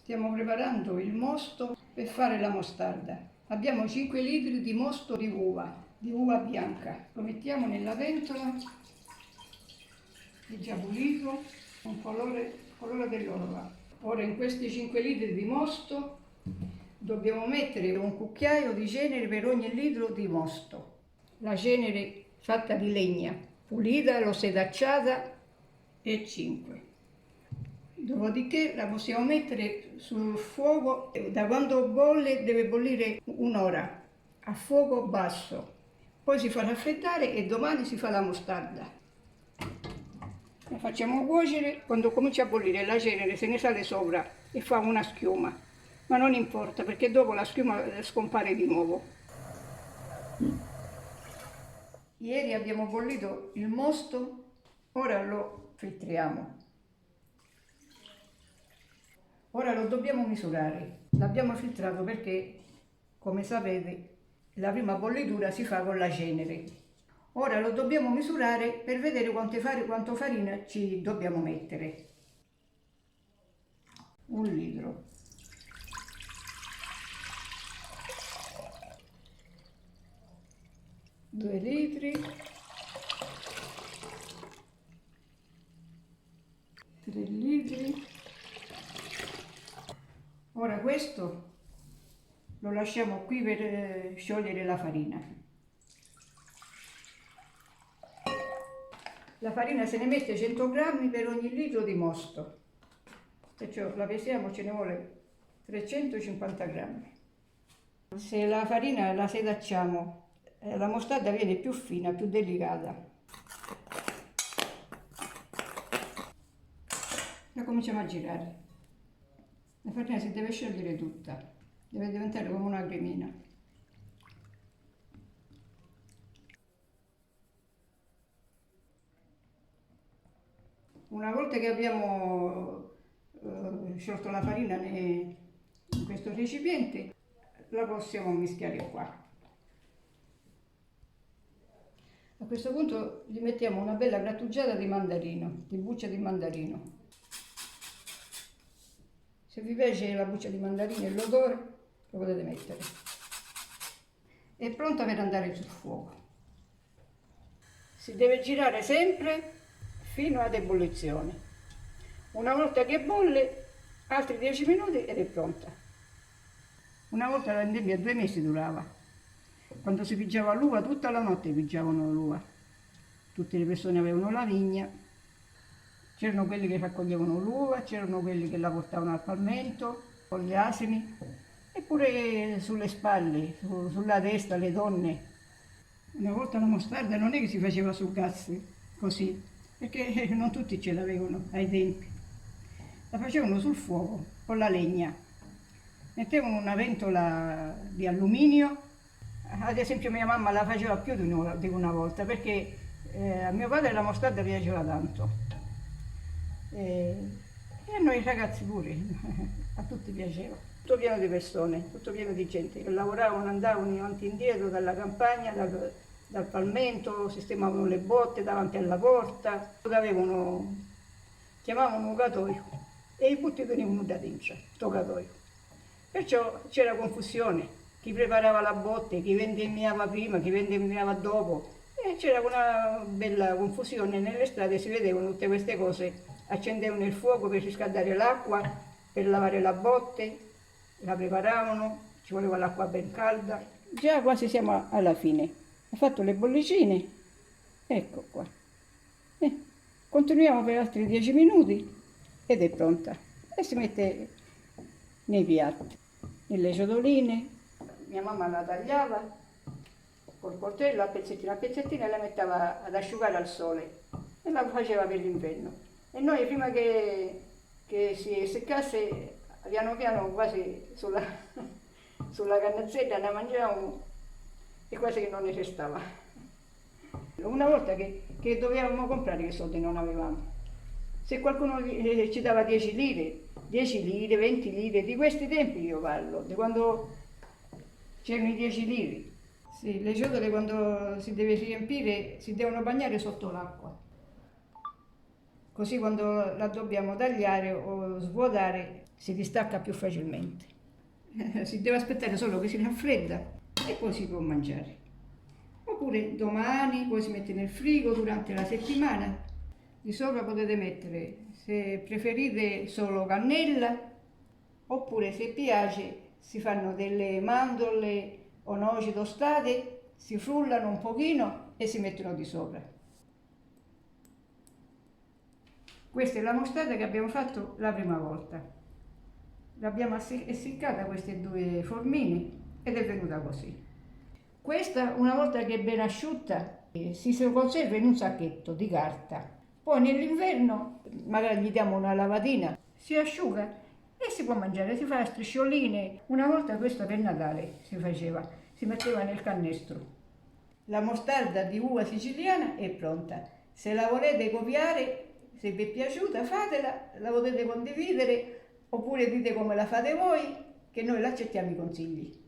Stiamo preparando il mosto per fare la mostarda. Abbiamo 5 litri di mosto di uva bianca. Lo mettiamo nella ventola, è già pulito, con colore dell'uova. Ora in questi 5 litri di mosto dobbiamo mettere un cucchiaio di cenere per ogni litro di mosto. La cenere fatta di legna, pulita, l'ho sedacciata e 5. Dopodiché la possiamo mettere sul fuoco, da quando bolle deve bollire un'ora a fuoco basso, poi si fa raffreddare e domani si fa la mostarda. La facciamo cuocere, quando comincia a bollire la cenere se ne sale sopra e fa una schiuma, ma non importa perché dopo la schiuma scompare di nuovo. Ieri abbiamo bollito il mosto, ora lo filtriamo. Ora lo dobbiamo misurare. L'abbiamo filtrato perché, come sapete, la prima bollitura si fa con la cenere. Ora lo dobbiamo misurare per vedere quanto farina ci dobbiamo mettere. 1 litro. Due litri. 3 litri. Ora questo lo lasciamo qui per sciogliere la farina. La farina se ne mette 100 grammi per ogni litro di mosto, perciò la pesiamo, ce ne vuole 350 grammi. Se la farina la sedacciamo, la mostarda viene più fina, più delicata. La cominciamo a girare. La farina si deve sciogliere tutta, deve diventare come una cremina. Una volta che abbiamo sciolto la farina in questo recipiente, la possiamo mischiare qua. A questo punto gli mettiamo una bella grattugiata di mandarino, di buccia di mandarino. Se vi piace la buccia di mandarino e l'odore, lo potete mettere. È pronta per andare sul fuoco. Si deve girare sempre fino ad ebollizione. Una volta che bolle, altri 10 minuti ed è pronta. Una volta la vendemmia 2 mesi durava. Quando si pigiava l'uva, tutta la notte pigiavano l'uva. Tutte le persone avevano la vigna. C'erano quelli che raccoglievano l'uva, c'erano quelli che la portavano al palmento con gli asini, eppure sulle spalle, sulla testa, le donne. Una volta la mostarda non è che si faceva sul gas così, perché non tutti ce l'avevano ai tempi. La facevano sul fuoco, con la legna. Mettevano una ventola di alluminio, ad esempio mia mamma la faceva più di una volta, perché a mio padre la mostarda piaceva tanto. E a noi ragazzi pure, a tutti piaceva. Tutto pieno di persone, tutto pieno di gente che lavoravano, andavano avanti e indietro dalla campagna, dal palmento, sistemavano le botte davanti alla porta, chiamavano un gatoio e i putti venivano da dentro, tocatoio. Perciò c'era confusione, chi preparava la botte, chi vendemmiava prima, chi vendemmiava dopo, e c'era una bella confusione nelle strade, si vedevano tutte queste cose. Accendevano il fuoco per riscaldare l'acqua, per lavare la botte, la preparavano, ci voleva l'acqua ben calda. Già quasi siamo alla fine. Ho fatto le bollicine, ecco qua. Continuiamo per altri 10 minuti ed è pronta. E si mette nei piatti, nelle ciotoline. Mia mamma la tagliava col coltello a pezzettina e la metteva ad asciugare al sole e la faceva per l'inverno. E noi prima che si seccasse, piano piano quasi sulla cannazzetta la mangiavamo e quasi che non ne restava. Una volta che dovevamo comprare, che soldi non avevamo. Se qualcuno ci dava 10 lire, 20 lire, di questi tempi io parlo, di quando c'erano i 10 lire. Sì, le ciotole quando si deve riempire si devono bagnare sotto l'acqua. Così quando la dobbiamo tagliare o svuotare si distacca più facilmente. Si deve aspettare solo che si raffredda e poi si può mangiare. Oppure domani, poi si mette nel frigo durante la settimana. Di sopra potete mettere, se preferite, solo cannella, oppure se piace si fanno delle mandorle o noci tostate, si frullano un pochino e si mettono di sopra. Questa è la mostarda che abbiamo fatto la prima volta. L'abbiamo essiccata queste due formine ed è venuta così. Questa, una volta che è ben asciutta, si conserva in un sacchetto di carta. Poi nell'inverno magari gli diamo una lavatina, si asciuga e si può mangiare, si fa a striscioline. Una volta questo per Natale si faceva, si metteva nel canestro. La mostarda di uva siciliana è pronta. Se la volete copiare, se vi è piaciuta, fatela, la potete condividere oppure dite come la fate voi, che noi l'accettiamo i consigli.